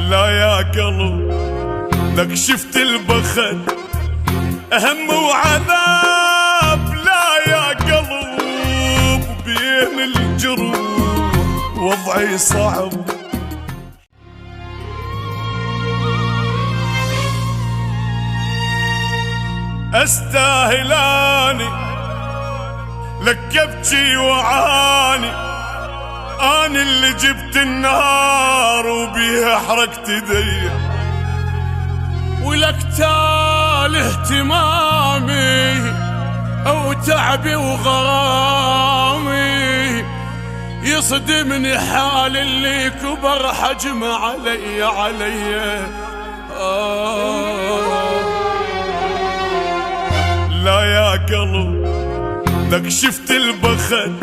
لا يا قلب لك شفت البخل هم وعذاب، لا يا قلب بين الجروح وضعي صعب. استاهلاني لك ابكي وعاني، اني اللي جبت النار وبيها حركت ايدي، ولك تال اهتمامي او تعبي وغرامي، يصدمني حال اللي كبر حجم علي لا يا قلب لك شفت البخل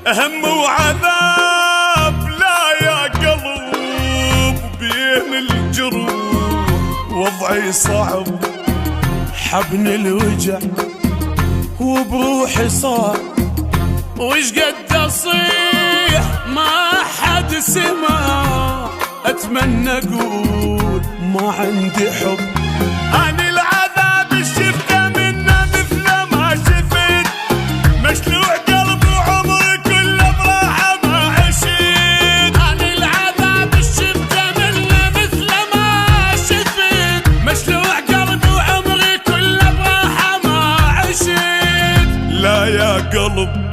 هم وعذاب، لا يا قلب بين الجروح وضعي صعب. حبني الوجع وبروحي صار، وش قد اصيح ما حد سمع، اتمنى اقول ما عندي حب. اني العذاب شفته منه مثل ما شفت، مشلوع قلبي وعمري كله براحه ما عشت. اني العذاب شفته منه مثل ما شفت، مشلوع قلبي وعمري كله براحه ما عشت. لا يا قلب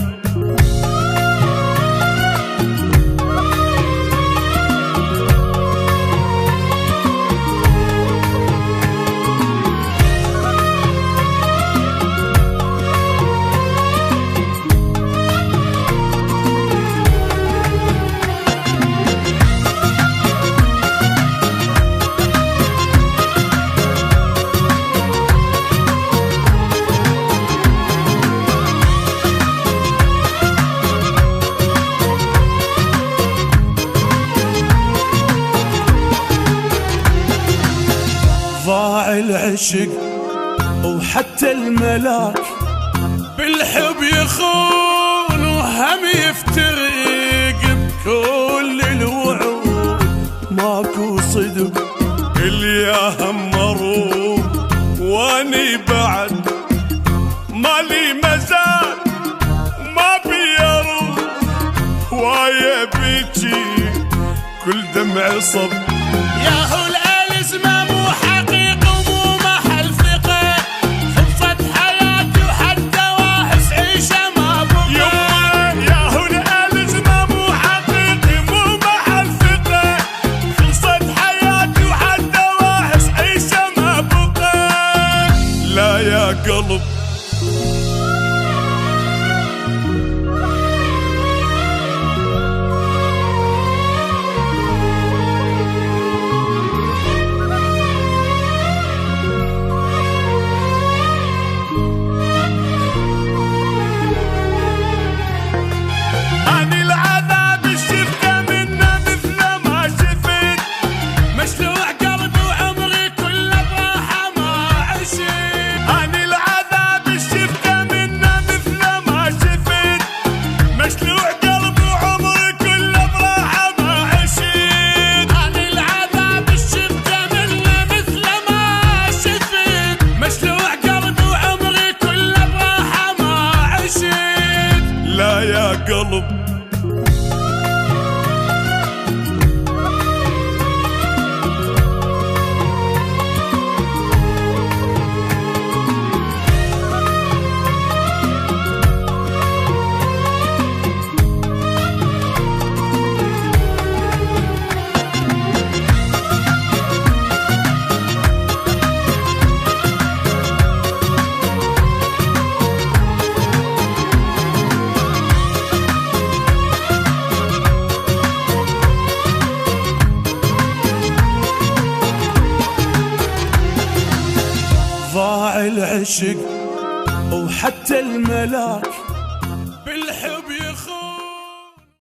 ضاع العشق وحتى الملاك، بالحب يخون وهم يفترق، بكل الوعود ماكو صدق. الياهم مروق واني بعد مالي مزال ما بيروح، وايا بيجي كل دمع صب. يا هو الازمه مو حقيقه ومو محل ثقه، خلصت حياتي وحتى واحس عيشه ما بقى. يا هو الازمه مو حقيقي مو محل ثقه، خلصت حياتي وحتى واحس عيشه ما بقى. لا يا قلب قلب ضاع العشق وحتى الملاك،